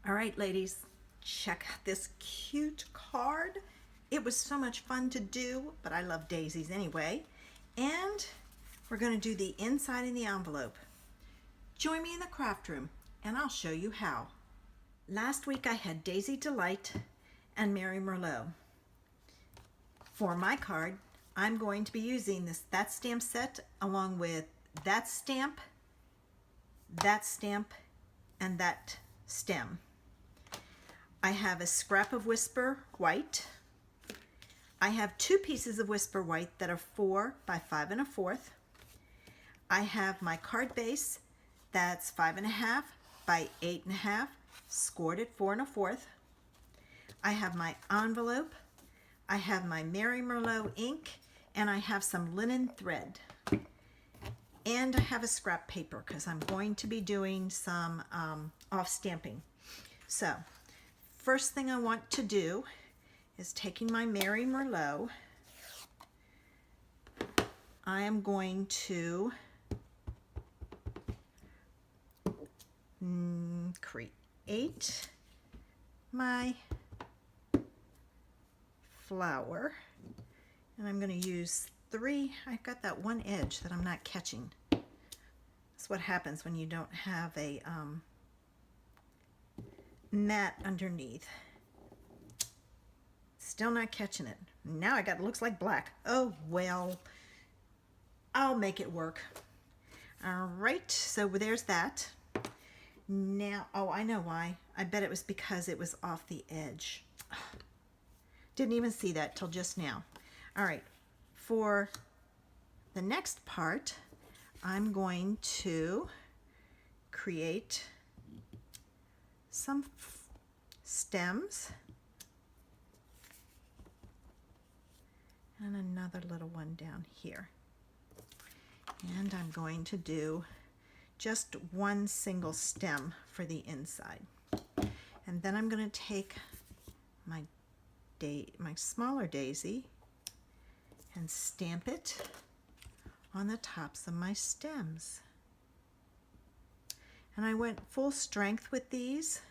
All right, ladies, check out this cute card. It was so much fun to do, but I love daisies anyway. And we're going to do the inside in the envelope. Join me in the craft room, and I'll show you how. Last week I had Daisy Delight and Mary Merlot. For my card, I'm going to be using that stamp set along with that stamp, and that stem. I have a scrap of Whisper White. I have 2 pieces of Whisper White that are 4 by 5 1/4. I have my card base that's 5 1/2 by 8 1/2, scored at 4 1/4. I have my envelope. I have my Mary Merlot ink, and I have some linen thread. And I have a scrap paper because I'm going to be doing some off stamping. So, first thing I want to do is taking my Mary Merlot. I am going to create my flower, and I'm going to use 3. I've got that one edge that I'm not catching. That's what happens when you don't have a mat underneath. Still not catching it. Now I got, it looks like black. Oh well, I'll make it work. All right, so there's that. Now, oh, I know why. I bet it was because it was off the edge. Didn't even see that till just now. All right, for the next part, I'm going to create some stems and another little one down here. And I'm going to do just one single stem for the inside. And then I'm going to take my smaller daisy and stamp it on the tops of my stems. And I went full strength with these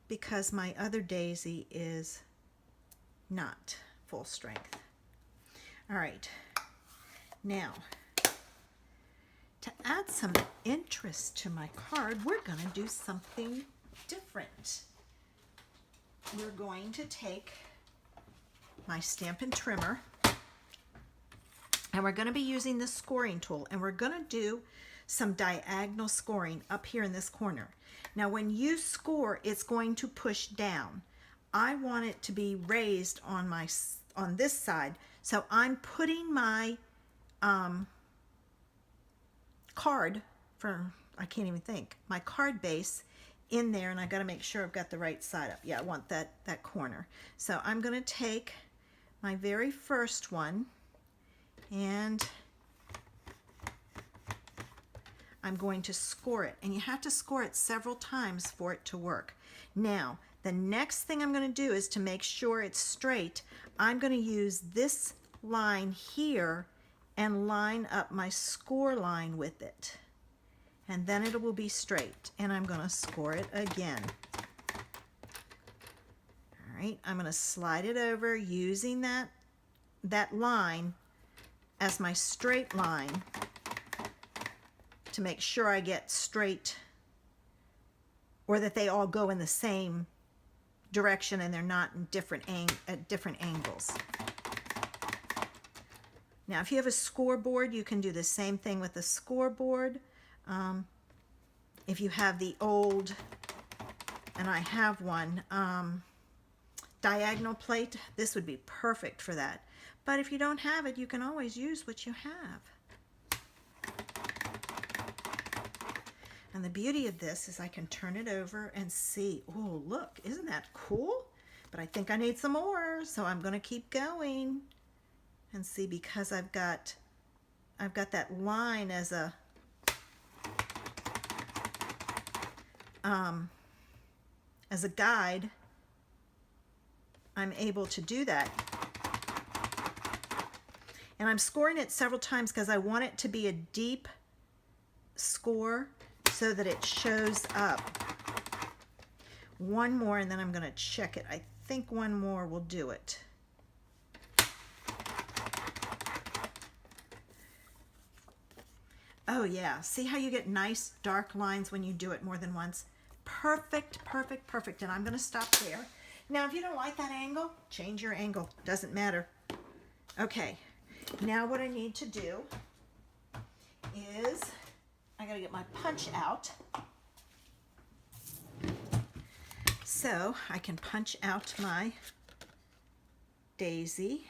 because my other daisy is not full strength. All right, now to add some interest to my card, we're going to do something different. We're going to take my Stampin' Trimmer, and we're going to be using the scoring tool, and we're going to do some diagonal scoring up here in this corner. Now when you score, it's going to push down. I want it to be raised on this side, so I'm putting my card my card base in there, and I got to make sure I've got the right side up. Yeah, I want that corner. So I'm going to take my very first one, and I'm going to score it, and you have to score it several times for it to work. Now the next thing I'm going to do is to make sure it's straight. I'm going to use this line here and line up my score line with it, and then it will be straight, and I'm going to score it again. All right, I'm going to slide it over using that line as my straight line to make sure I get straight, or that they all go in the same direction and they're not in at different angles. Now if you have a scoreboard, you can do the same thing with the scoreboard. If you have the old, and I have one, diagonal plate, this would be perfect for that. But if you don't have it, you can always use what you have. And the beauty of this is I can turn it over and see, oh look, isn't that cool? But I think I need some more, so I'm going to keep going and see, because I've got that line as a guide. I'm able to do that. And I'm scoring it several times because I want it to be a deep score so that it shows up one more and then I'm going to check it. I think one more will do it. Oh yeah, see how you get nice dark lines when you do it more than once? Perfect, perfect, perfect. And I'm going to stop there. Now, if you don't like that angle, change your angle. Doesn't matter. Okay, now what I need to do is I got to get my punch out so I can punch out my daisy.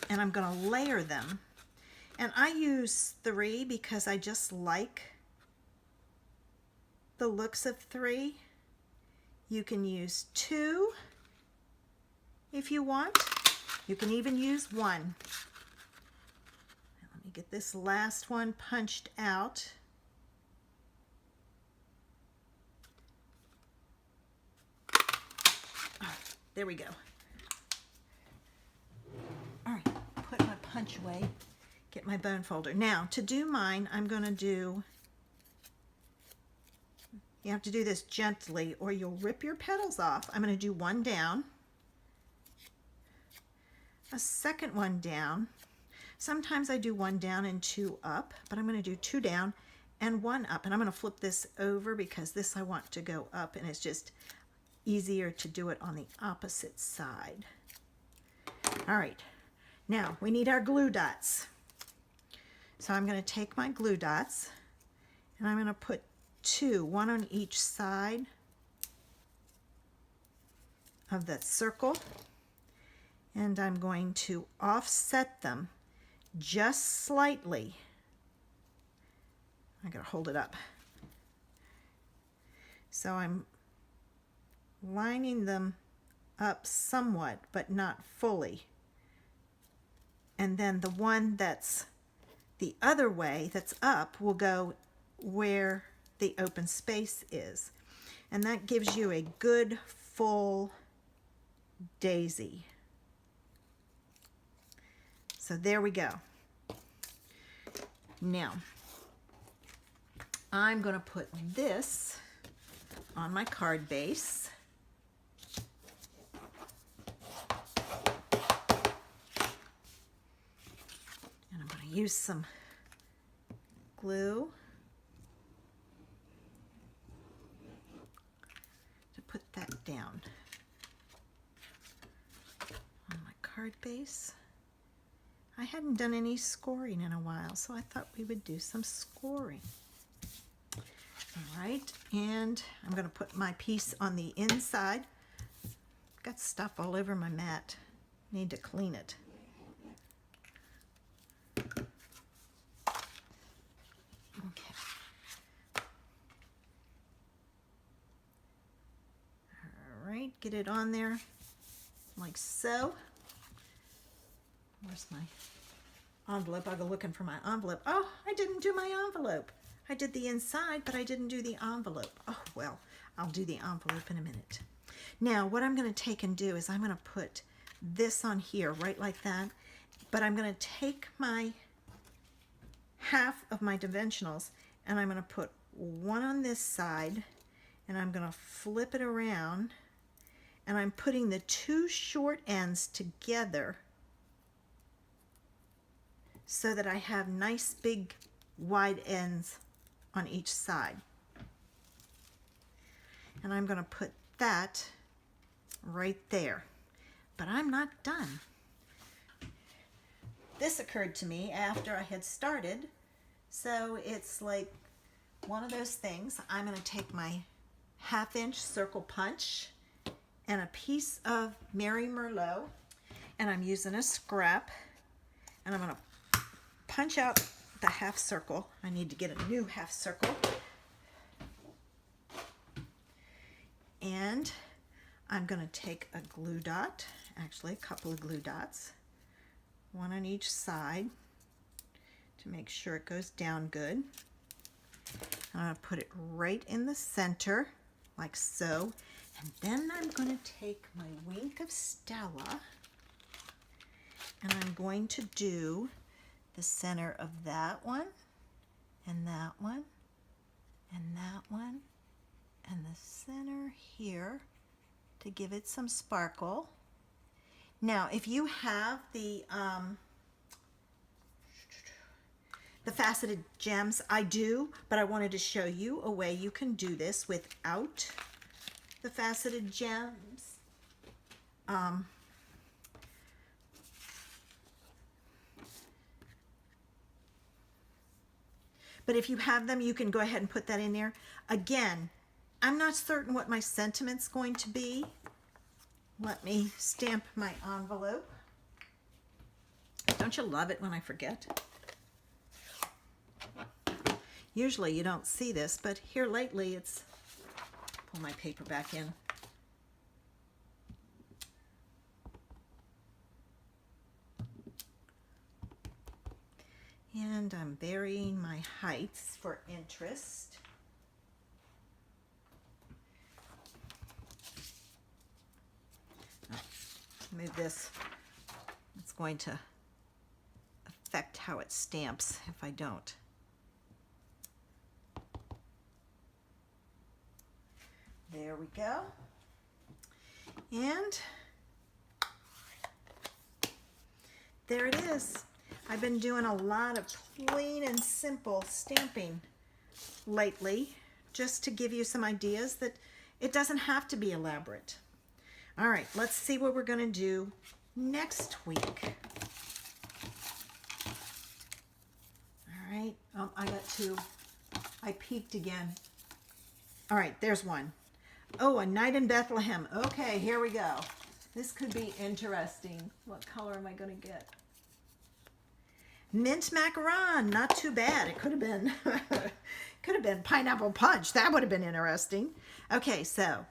And I'm going to layer them. And I use 3 because I just like the looks of 3. You can use 2 if you want. You can even use 1. Now, let me get this last one punched out. Oh, there we go. All right, put my punch away, get my bone folder. Now, to do mine, I'm going to do, you have to do this gently or you'll rip your petals off. I'm going to do 1 down, a second 1 down. Sometimes I do 1 down and 2 up, but I'm going to do 2 down and 1 up. And I'm going to flip this over because this I want to go up, and it's just easier to do it on the opposite side. All right. Now, we need our glue dots. So I'm going to take my glue dots and I'm going to put 2, 1 on each side of that circle. And I'm going to offset them just slightly. I got to hold it up. So I'm lining them up somewhat, but not fully. And then the one that's the other way, that's up, will go where the open space is. And that gives you a good full daisy. So there we go. Now, I'm going to put this on my card base. Use some glue to put that down on my card base. I hadn't done any scoring in a while, so I thought we would do some scoring. All right, and I'm going to put my piece on the inside. Got stuff all over my mat. Need to clean it. Okay. All right, get it on there like so. Where's my envelope? I'll go looking for my envelope. Oh, I didn't do my envelope. I did the inside, but I didn't do the envelope. Oh, well, I'll do the envelope in a minute. Now, what I'm going to take and do is I'm going to put this on here, right like that. But I'm going to take my half of my dimensionals and I'm going to put 1 on this side and I'm going to flip it around and I'm putting the 2 short ends together so that I have nice big wide ends on each side. And I'm going to put that right there. But I'm not done. This occurred to me after I had started, so it's like one of those things. I'm going to take my 1/2 inch circle punch and a piece of Mary Merlot, and I'm using a scrap, and I'm going to punch out the half circle. I need to get a new half circle. And I'm going to take a glue dot, actually a couple of glue dots, 1 on each side to make sure it goes down good. I'm going to put it right in the center like so. And then I'm going to take my Wink of Stella and I'm going to do the center of that one and that one, and that one, and the center here to give it some sparkle. Now, if you have the faceted gems, I do, but I wanted to show you a way you can do this without the faceted gems. But if you have them, you can go ahead and put that in there. Again, I'm not certain what my sentiment's going to be. Let me stamp my envelope. Don't you love it when I forget? Usually you don't see this, but here lately it's, pull my paper back in. And I'm varying my heights for interest. Move this. It's going to affect how it stamps if I don't. There we go. And there it is. I've been doing a lot of plain and simple stamping lately, just to give you some ideas that it doesn't have to be elaborate. All right, let's see what we're going to do next week. All right, I got two. I peeked again. All right, there's one. Oh, A Night in Bethlehem. Okay, here we go. This could be interesting. What color am I going to get? Mint macaron, not too bad. It could have been pineapple punch. That would have been interesting. Okay, so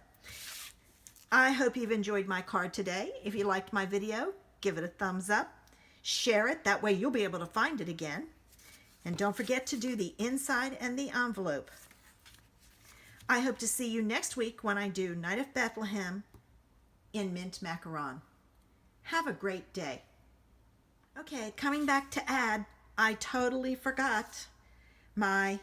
I hope you've enjoyed my card today. If you liked my video, give it a thumbs up. Share it. That way you'll be able to find it again. And don't forget to do the inside and the envelope. I hope to see you next week when I do Night of Bethlehem in mint macaron. Have a great day. Okay, coming back to add, I totally forgot my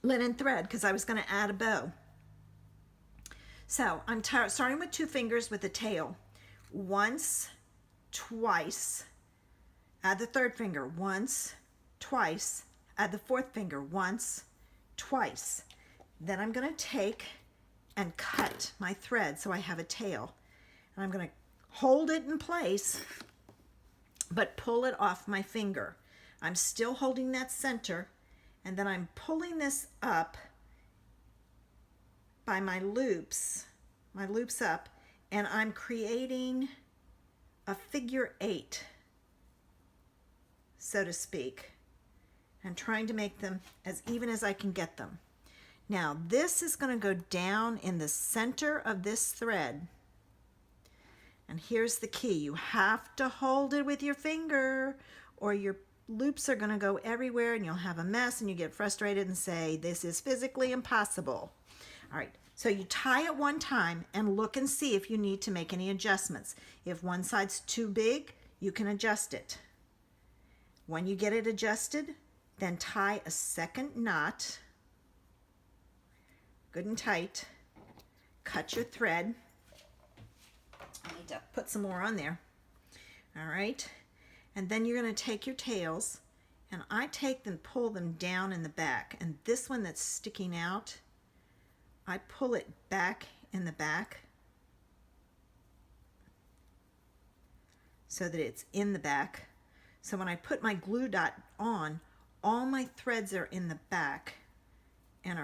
linen thread because I was going to add a bow. So I'm starting with 2 fingers with the tail. Once, twice, add the 3rd finger. Once, twice, add the 4th finger. Once, twice. Then I'm going to take and cut my thread so I have a tail. And I'm going to hold it in place, but pull it off my finger. I'm still holding that center, and then I'm pulling this up by my loops up, and I'm creating a figure 8, so to speak, and trying to make them as even as I can get them. Now this is going to go down in the center of this thread. And here's the key. You have to hold it with your finger or your loops are going to go everywhere and you'll have a mess and you get frustrated and say, this is physically impossible. All right, so you tie it one time and look and see if you need to make any adjustments. If one side's too big, you can adjust it. When you get it adjusted, then tie a 2nd knot, good and tight. Cut your thread. I need to put some more on there. All right, and then you're going to take your tails, and I take them, pull them down in the back, and this one that's sticking out, I pull it back in the back so that it's in the back. So when I put my glue dot on, all my threads are in the back,